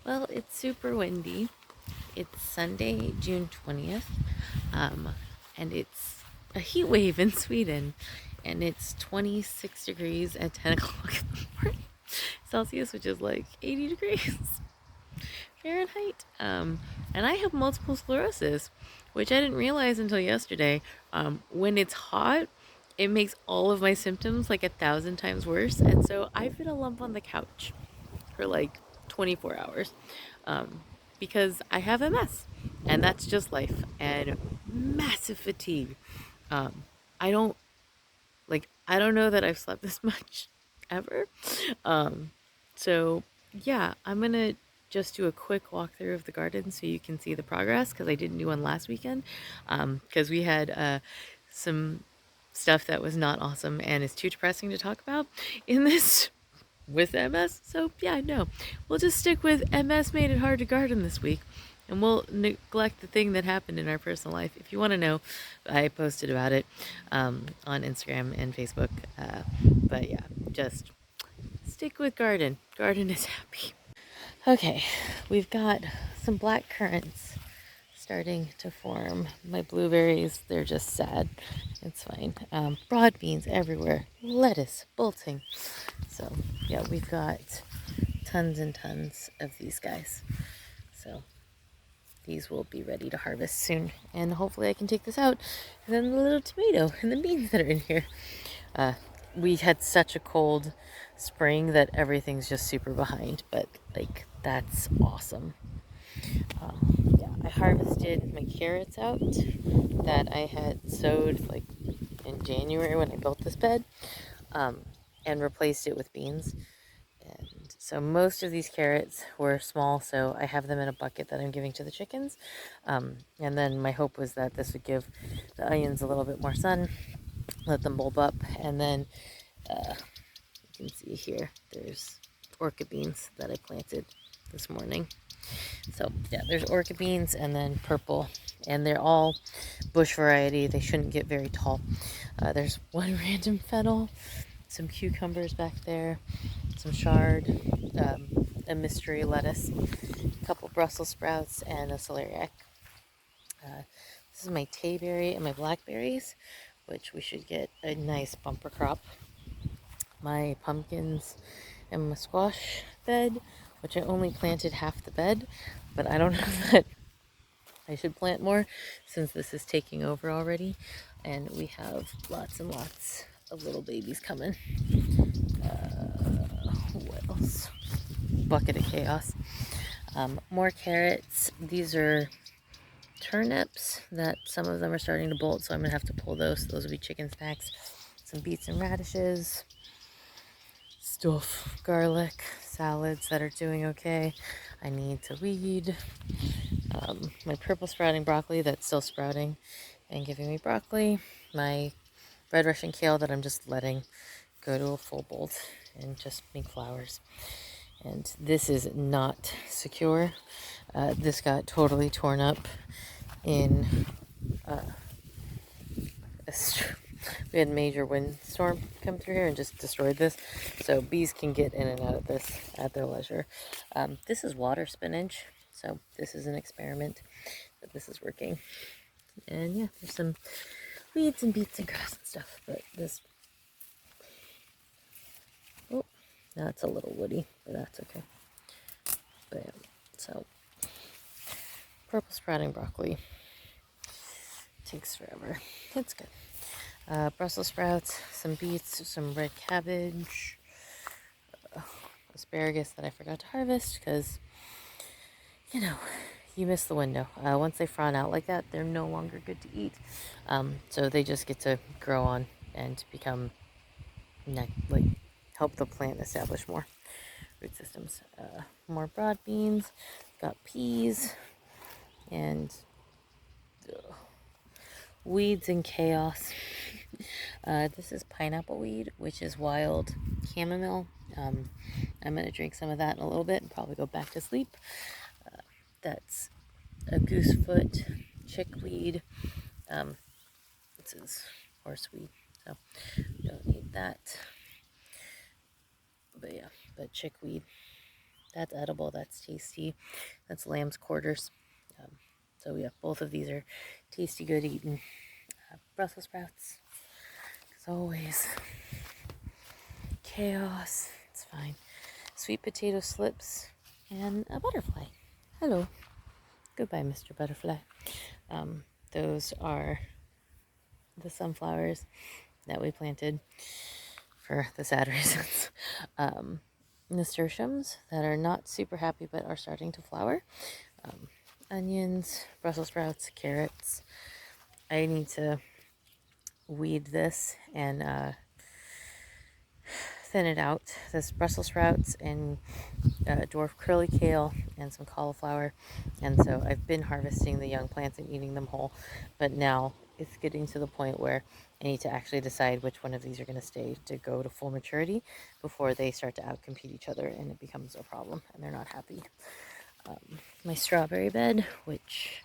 Well, it's super windy. It's Sunday, June 20th, and it's a heat wave in Sweden, and it's 26 degrees at 10 o'clock in the morning Celsius, which is like 80 degrees Fahrenheit. And I have multiple sclerosis, which I didn't realize until yesterday. When it's hot, it makes all of my symptoms like 1,000 times worse, and so I've been a lump on the couch for like 24 hours because I have MS, and that's just life and massive fatigue. Um, I don't I don't know that I've slept this much ever. Um, so yeah, I'm gonna just do a quick walkthrough of the garden so you can see the progress because I didn't do one last weekend because we had some stuff that was not awesome and is too depressing to talk about in this with MS. So yeah, no, we'll just stick with MS made it hard to garden this week, and we'll neglect the thing that happened in our personal life. If you want to know, I posted about it on Instagram and Facebook. But yeah, just stick with garden. Garden is happy. Okay, we've got some black currants starting to form. My blueberries, they're just sad. It's fine. Broad beans everywhere. Lettuce bolting. So yeah, we've got tons and tons of these guys. So these will be ready to harvest soon. And hopefully I can take this out. And then the little tomato and the beans that are in here. We had such a cold spring that everything's just super behind. But like, that's awesome. Yeah, I harvested my carrots out that I had sowed like in January when I built this bed, and replaced it with beans. And so most of these carrots were small, so I have them in a bucket that I'm giving to the chickens. And then my hope was that this would give the onions a little bit more sun, let them bulb up, and then you can see here, there's orchid beans that I planted this morning. So yeah, there's orchid beans and then purple, and they're all bush variety. They shouldn't get very tall. There's one random fennel, some cucumbers back there, some chard, a mystery lettuce, a couple Brussels sprouts, and a celeriac. This is my tayberry and my blackberries, which we should get a nice bumper crop. My pumpkins and my squash bed, which I only planted half the bed, but I don't know that I should plant more since this is taking over already, and we have lots and lots of little babies coming. What else? Bucket of chaos. More carrots. These are turnips that some of them are starting to bolt, so I'm gonna have to pull those. Those will be chicken snacks. Some beets and radishes. Stuff, garlic, salads that are doing okay. I need to weed. My purple sprouting broccoli that's still sprouting and giving me broccoli. My red Russian kale that I'm just letting go to a full bolt and just make flowers. And this is not secure. This got totally torn up in we had a major windstorm come through here and just destroyed this. So bees can get in and out of this at their leisure. This is water spinach. So this is an experiment that this is working. And yeah, there's some weeds and beets and grass and stuff. But this, oh, now it's a little woody, but that's okay. But yeah, so purple sprouting broccoli takes forever. It's good. Brussels sprouts, some beets, some red cabbage, asparagus that I forgot to harvest because, you know, you miss the window. Once they fawn out like that, they're no longer good to eat. So they just get to grow on and become, like, help the plant establish more root systems. More broad beans, got peas, and weeds and chaos. This is pineapple weed, which is wild chamomile. I'm going to drink some of that in a little bit and probably go back to sleep. That's a goosefoot chickweed. This is horseweed, so don't need that. But yeah, but chickweed, That's edible. That's tasty. That's lamb's quarters. So yeah, both of these are tasty, good eating. Brussels sprouts. As always. Chaos. It's fine. Sweet potato slips and a butterfly. Hello. Goodbye, Mr. Butterfly. Those are the sunflowers that we planted for the sad reasons. Nasturtiums that are not super happy but are starting to flower. Onions, Brussels sprouts, carrots. I need to weed this and thin it out. This Brussels sprouts and dwarf curly kale and some cauliflower. And so I've been harvesting the young plants and eating them whole, but now it's getting to the point where I need to actually decide which one of these are going to stay to go to full maturity before they start to outcompete each other and it becomes a problem and they're not happy. My strawberry bed, which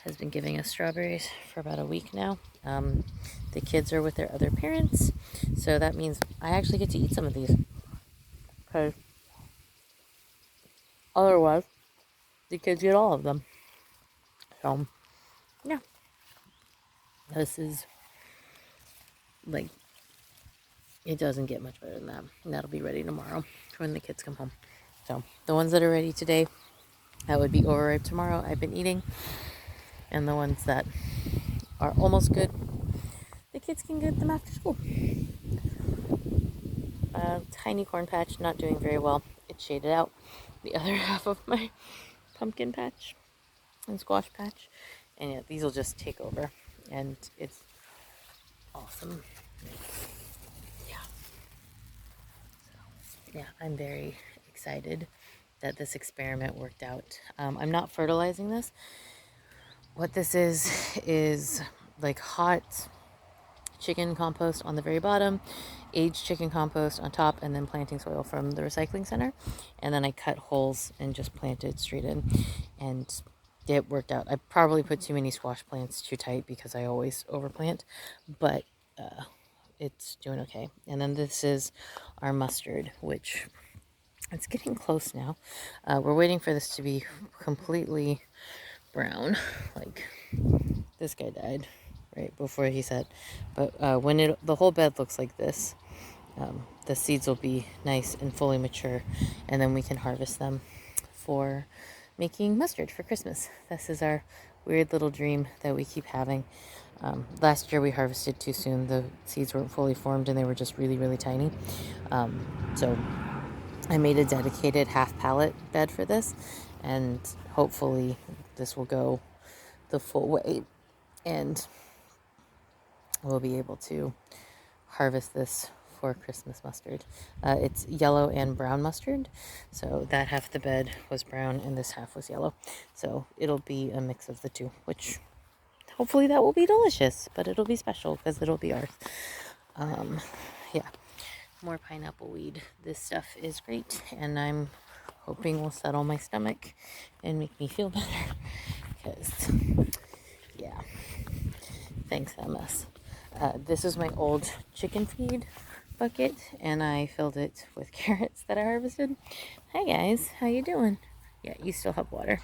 has been giving us strawberries for about a week now. The kids are with their other parents, so that means I actually get to eat some of these. Because otherwise, the kids get all of them. So, yeah. This is, like, it doesn't get much better than that. And that'll be ready tomorrow when the kids come home. So, the ones that are ready today, that would be overripe tomorrow, I've been eating. And the ones that are almost good, the kids can get them after school. Tiny corn patch, not doing very well. It's shaded out. The other half of my pumpkin patch and squash patch. And yeah, these will just take over. And it's awesome. Yeah. So, yeah, I'm very excited that this experiment worked out. I'm not fertilizing this. What this is like hot chicken compost on the very bottom, aged chicken compost on top, and then planting soil from the recycling center. And then I cut holes and just planted straight in, and it worked out. I probably put too many squash plants too tight because I always overplant, but it's doing okay. And then this is our mustard, which it's getting close now. We're waiting for this to be completely brown. Like, this guy died right before he said, but when the whole bed looks like this, the seeds will be nice and fully mature, and then we can harvest them for making mustard for Christmas. This is our weird little dream that we keep having. Last year we harvested too soon. The seeds weren't fully formed and they were just really, really tiny. So I made a dedicated half pallet bed for this, and hopefully this will go the full way and we'll be able to harvest this for Christmas mustard. It's yellow and brown mustard, so that half the bed was brown and this half was yellow. So it'll be a mix of the two, which hopefully that will be delicious, but it'll be special because it'll be ours. Yeah, more pineapple weed. This stuff is great, and I'm hoping will settle my stomach and make me feel better because, yeah, thanks MS. This is my old chicken feed bucket, and I filled it with carrots that I harvested. Hi guys, how you doing? Yeah, you still have water.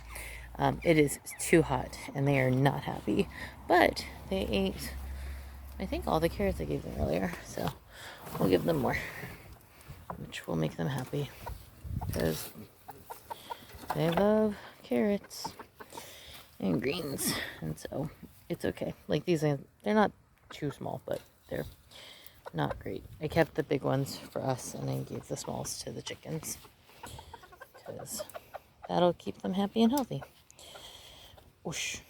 It is too hot, and they are not happy, but they ate, I think, all the carrots I gave them earlier, so we'll give them more, which will make them happy, because they love carrots and greens, and so it's okay. Like, these, they're not too small, but they're not great. I kept the big ones for us, and I gave the smalls to the chickens, because that'll keep them happy and healthy. Whoosh.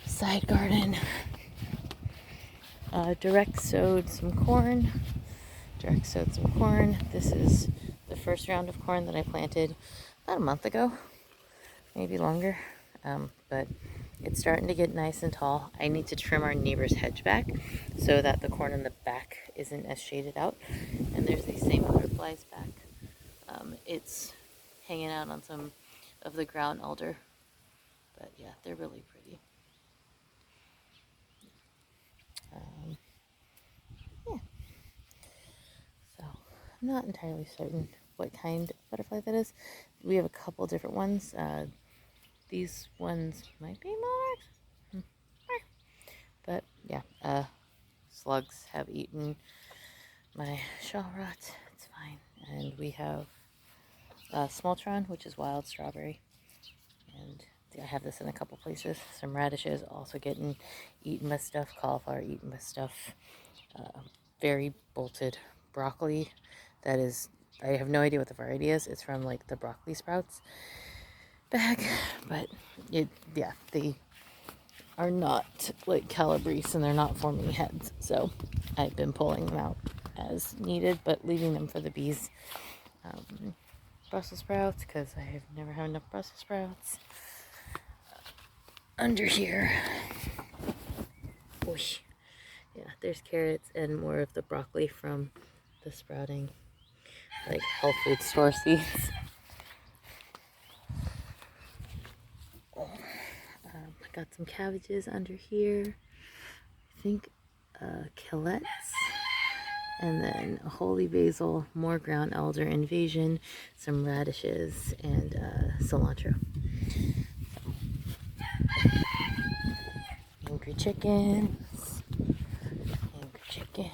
Side garden. Direct sowed some corn. This is the first round of corn that I planted about a month ago, maybe longer. But it's starting to get nice and tall. I need to trim our neighbor's hedge back so that the corn in the back isn't as shaded out. And there's these same butterflies back. It's hanging out on some of the ground alder. But yeah, they're really pretty. I'm not entirely certain what kind of butterfly that is. We have a couple different ones. These ones might be monarchs. But yeah, slugs have eaten my shaw rot. It's fine. And we have smoltron, which is wild strawberry. And I have this in a couple places. Some radishes also getting eaten by stuff. Cauliflower eaten by stuff. Very bolted broccoli. That is, I have no idea what the variety is. It's from like the broccoli sprouts bag. But yeah, they are not like calabrese and they're not forming heads. So I've been pulling them out as needed, but leaving them for the bees. Brussels sprouts, because I have never had enough Brussels sprouts. Under here, whoosh. Yeah, there's carrots and more of the broccoli from the sprouting, like health food store seeds. I got some cabbages under here. I think killets, and then a holy basil, more ground elder invasion, some radishes, and cilantro. Angry chickens. Angry chickens.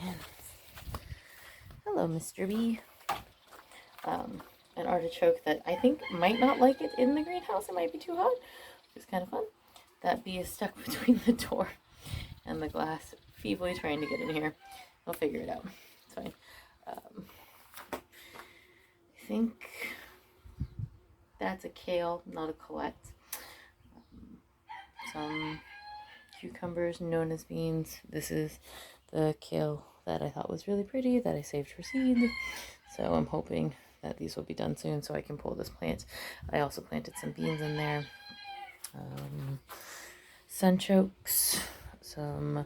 Hello, Mr. Bee. An artichoke that I think might not like it in the greenhouse. It might be too hot, which is kind of fun. That bee is stuck between the door and the glass, feebly trying to get in here. I'll figure it out. It's fine. I think that's a kale, not a colette. Some cucumbers known as beans. This is the kale that I thought was really pretty that I saved for seed. So I'm hoping that these will be done soon so I can pull this plant. I also planted some beans in there. Sunchokes, some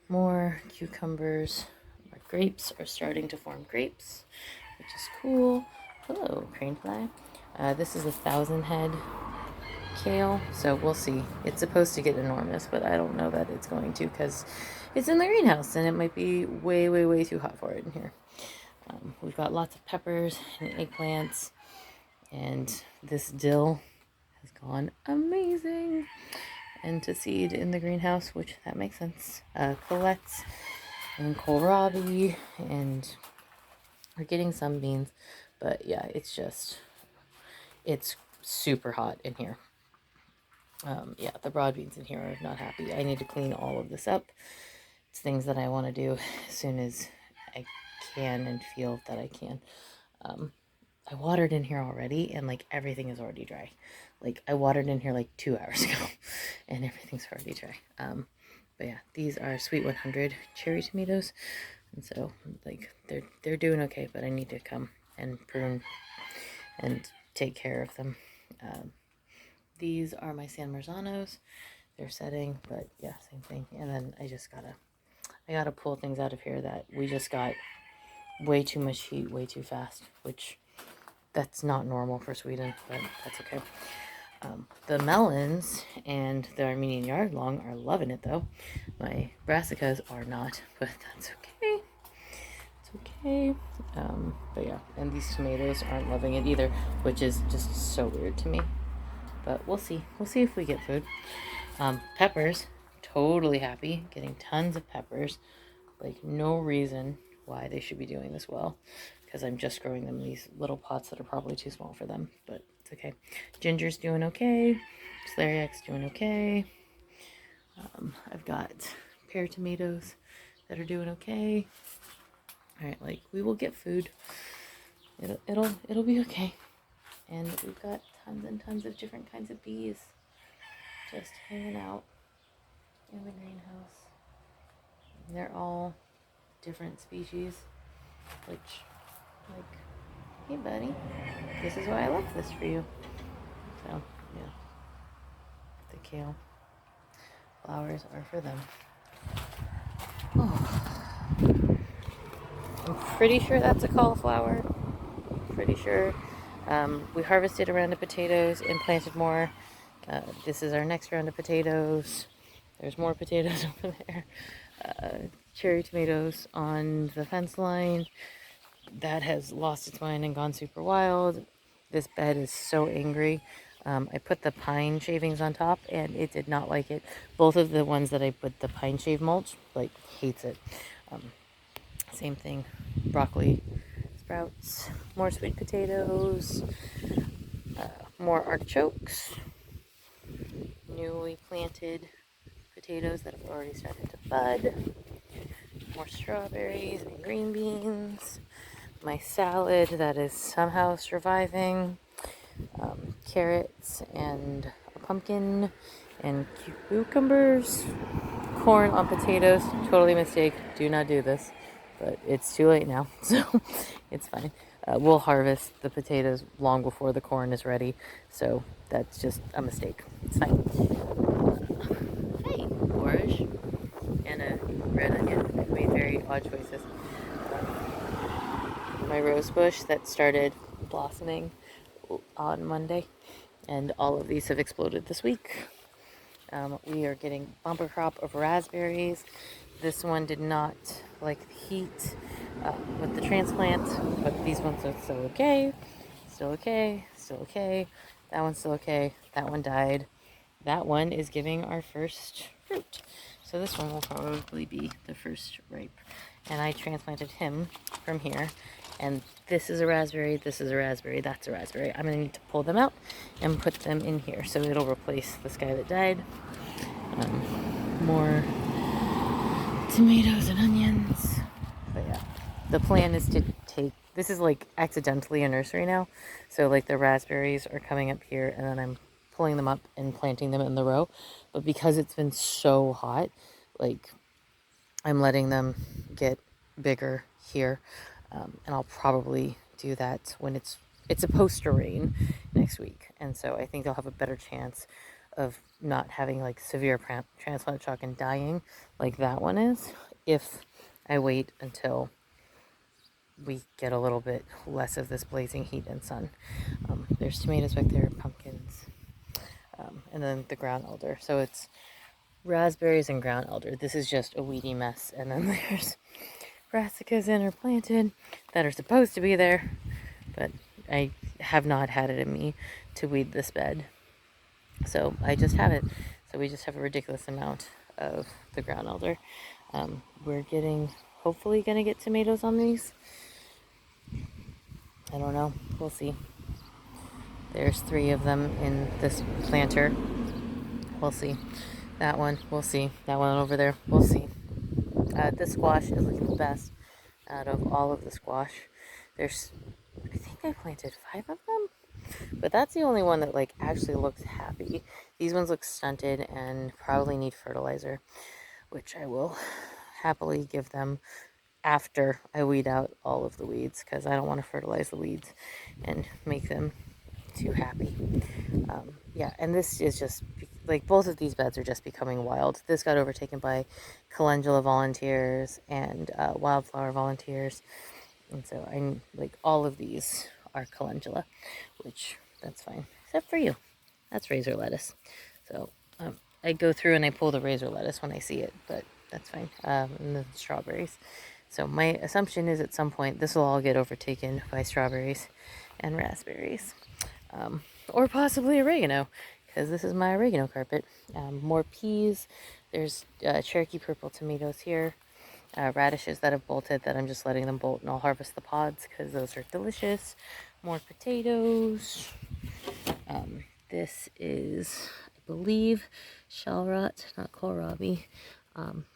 more cucumbers. My grapes are starting to form grapes, which is cool. Hello, crane fly. This is 1,000 head kale, so we'll see. It's supposed to get enormous, but I don't know that it's going to because it's in the greenhouse and it might be way, way, way too hot for it in here. We've got lots of peppers and eggplants, and this dill has gone amazing into seed in the greenhouse, which that makes sense. Colettes and kohlrabi, and we're getting some beans, but yeah, it's super hot in here. Yeah, the broad beans in here are not happy. I need to clean all of this up. It's things that I want to do as soon as I can and feel that I can. I watered in here already and like everything is already dry. Like I watered in here like 2 hours ago and everything's already dry. But yeah, these are sweet 100 cherry tomatoes. And so like they're doing okay, but I need to come and prune and take care of them. These are my San Marzanos. They're setting, but yeah, same thing. And then I gotta pull things out of here that we just got way too much heat way too fast, which that's not normal for Sweden, but that's okay. The melons and the Armenian yardlong are loving it though. My brassicas are not, but that's okay. It's okay. But yeah, and these tomatoes aren't loving it either, which is just so weird to me. But we'll see. We'll see if we get food. Peppers, totally happy. Getting tons of peppers. Like no reason why they should be doing this well, because I'm just growing them in these little pots that are probably too small for them, but it's okay. Ginger's doing okay. Celeriac's doing okay. I've got pear tomatoes that are doing okay. All right, like we will get food. It'll be okay. And we've got tons and tons of different kinds of bees just hanging out in the greenhouse. And they're all different species, which, like, hey buddy, this is why I left this for you. So yeah, the kale flowers are for them. Oh. I'm pretty sure that's a cauliflower. Pretty sure. We harvested a round of potatoes and planted more. This is our next round of potatoes. There's more potatoes over there. Cherry tomatoes on the fence line. that has lost its mind and gone super wild. This bed is so angry. I put the pine shavings on top and it did not like it. Both of the ones that I put the pine shave mulch, like, hates it. Same thing, broccoli sprouts, more sweet potatoes, more artichokes, newly planted potatoes that have already started to bud, more strawberries and green beans, my salad that is somehow surviving, carrots and a pumpkin and cucumbers, corn on potatoes. Totally mistake. Do not do this. But it's too late now, so it's fine. We'll harvest the potatoes long before the corn is ready, so that's just a mistake. It's fine. Hey, Boris. And a red onion. I've made very odd choices. My rose bush that started blossoming on Monday, and all of these have exploded this week. We are getting bumper crop of raspberries. This one did not like the heat with the transplant, but these ones are still okay. Still okay. Still okay. That one's still okay. That one died. That one is giving our first fruit. So this one will probably be the first ripe. And I transplanted him from here. And this is a raspberry, this is a raspberry, that's a raspberry. I'm going to need to pull them out and put them in here. So it'll replace this guy that died. More tomatoes and onions. But yeah, the plan is to take, this is like accidentally a nursery now. So like the raspberries are coming up here and then I'm pulling them up and planting them in the row. But because it's been so hot, like I'm letting them get bigger here. And I'll probably do that when it's supposed to rain next week. And so I think they'll have a better chance of not having like severe transplant shock and dying like that one is if I wait until we get a little bit less of this blazing heat and sun. There's tomatoes back there, pumpkins, and then the ground elder. So it's raspberries and ground elder. This is just a weedy mess. And then there's brassicas in are planted that are supposed to be there, but I have not had it in me to weed this bed. So I just have it. So we just have a ridiculous amount of the ground elder. We're hopefully going to get tomatoes on these. I don't know. We'll see. There's 3 of them in this planter. We'll see. That one, we'll see. That one over there, we'll see. This squash is looking the best out of all of the squash. I think I planted 5 of them. But that's the only one that like actually looks happy. These ones look stunted and probably need fertilizer, which I will happily give them after I weed out all of the weeds, because I don't want to fertilize the weeds and make them too happy. Yeah, and this is just like both of these beds are just becoming wild. This got overtaken by calendula volunteers and wildflower volunteers, and so I'm like all of these are calendula, which that's fine, except for you. That's razor lettuce. So I go through and I pull the razor lettuce when I see it, but that's fine. And the strawberries. So my assumption is at some point this will all get overtaken by strawberries and raspberries. Or possibly oregano, because this is my oregano carpet. More peas. There's Cherokee purple tomatoes here. Radishes that have bolted that I'm just letting them bolt, and I'll harvest the pods because those are delicious. More potatoes. This is, I believe, shellrot, not kohlrabi.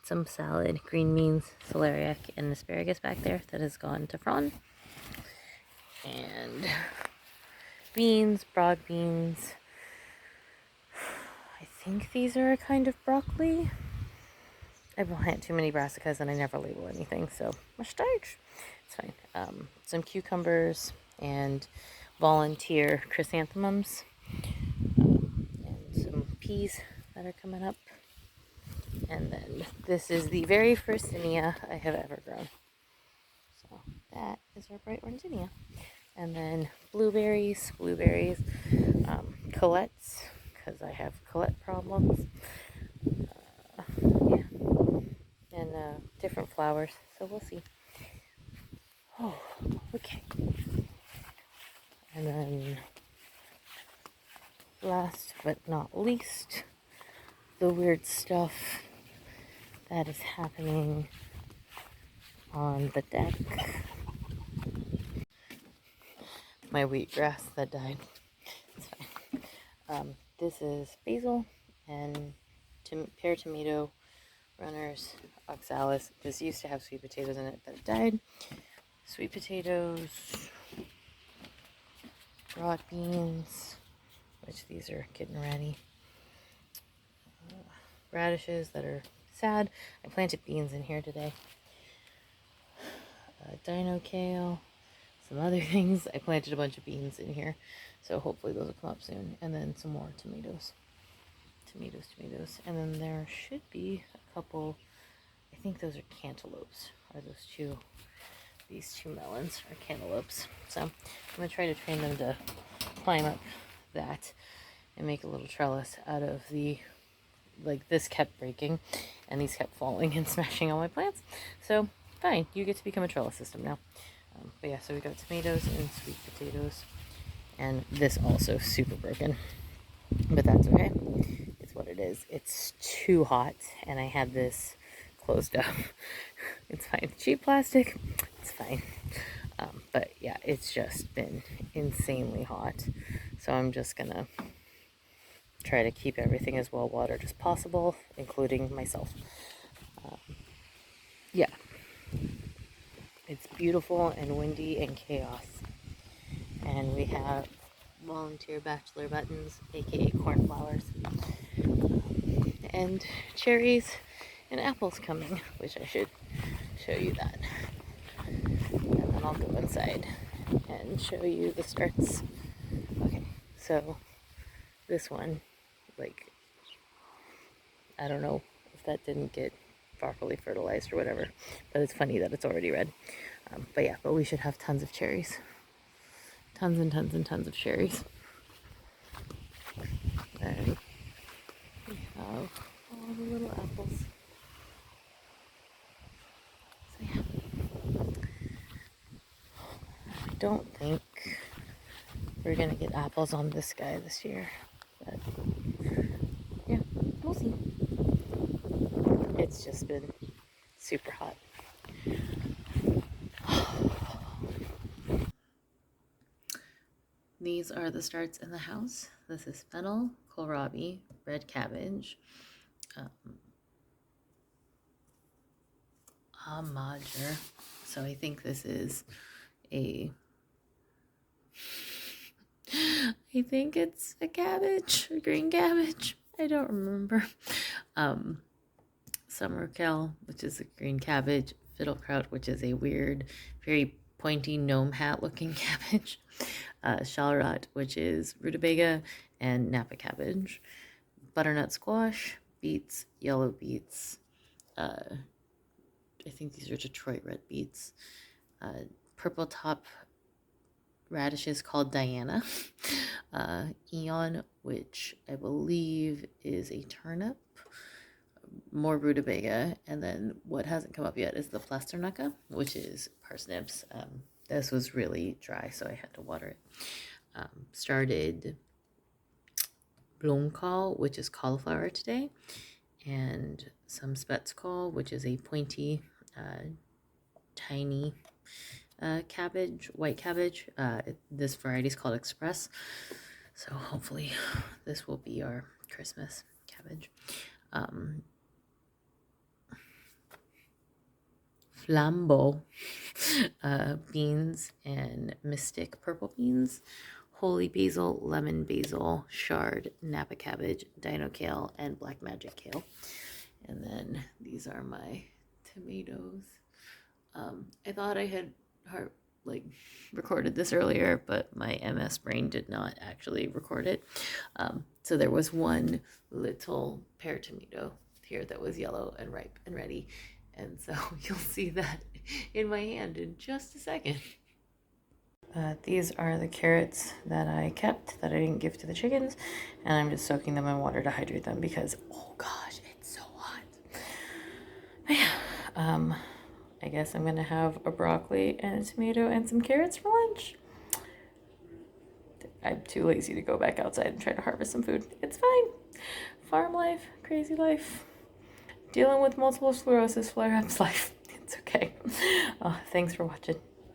Some salad, green beans, celeriac, and asparagus back there that has gone to frond. And beans, broad beans. I think these are a kind of broccoli. I plant too many brassicas and I never label anything, so mistakes. It's fine. Some cucumbers and volunteer chrysanthemums. And some peas that are coming up. And then this is the very first zinnia I have ever grown. So that is our bright orange zinnia. And then blueberries, colettes, because I have colette problems. Yeah, and different flowers. So we'll see. Oh, And then last but not least, the weird stuff that is happening on the deck. My wheatgrass that died. It's fine. This is basil and pear tomato runners, oxalis. This used to have sweet potatoes in it, but it died. Sweet potatoes, broad beans, which these are getting ready. Radishes that are sad. I planted beans in here today. Dino kale, some other things. I planted a bunch of beans in here, so hopefully those will come up soon. And then some more tomatoes. Tomatoes. And then there should be a couple, I think those are cantaloupes. Are those two? These two melons are cantaloupes. So I'm going to try to train them to climb up that and make a little trellis out of the, like this kept breaking and these kept falling and smashing all my plants. So fine, you get to become a trellis system now. But yeah, so we got tomatoes and sweet potatoes, and this also super broken, but that's okay. It's what it is. It's too hot, and I had this closed up. It's fine. Cheap plastic. It's fine. But yeah, it's just been insanely hot. So I'm just gonna try to keep everything as well watered as possible, including myself. Yeah. It's beautiful and windy and chaos. And we have volunteer bachelor buttons, aka cornflowers, and cherries and apples coming, which I should show you that. And then I'll go inside and show you the starts. Okay, so this one, like, I don't know if that didn't get properly fertilized or whatever, but it's funny that it's already red. But yeah, but we should have tons of cherries. Tons and tons and tons of cherries. And we have all the little apples. So yeah. I don't think we're gonna get apples on this guy this year, but yeah, we'll see. It's just been super hot. These are the starts in the house. This is fennel, kohlrabi, red cabbage, amager. So I think this is I think it's a cabbage, a green cabbage. I don't remember. Summerkel, which is a green cabbage, fiddlekraut, which is a weird, very pointy gnome hat looking cabbage, Chalrot, which is rutabaga, and Napa cabbage, butternut squash, beets, yellow beets, I think these are Detroit red beets, purple top radishes called Diana, Eon, which I believe is a turnip, more rutabaga, and then what hasn't come up yet is the plasternacka, which is parsnips. This was really dry, so I had to water it. Started blomkål, which is cauliflower today, and some spetskål, which is a pointy, tiny cabbage, white cabbage. This variety is called Express, so hopefully this will be our Christmas cabbage. Flambeau beans and mystic purple beans, holy basil, lemon basil, shard, Napa cabbage, dino kale, and black magic kale. And then these are my tomatoes. I thought I had recorded this earlier, but my MS brain did not actually record it. So there was one little pear tomato here that was yellow and ripe and ready. And so you'll see that in my hand in just a second. These are the carrots that I kept that I didn't give to the chickens, and I'm just soaking them in water to hydrate them because, oh gosh, it's so hot. But yeah, I guess I'm gonna have a broccoli and a tomato and some carrots for lunch. I'm too lazy to go back outside and try to harvest some food. It's fine. Farm life, crazy life, dealing with multiple sclerosis flare-ups life. It's okay. Thanks for watching.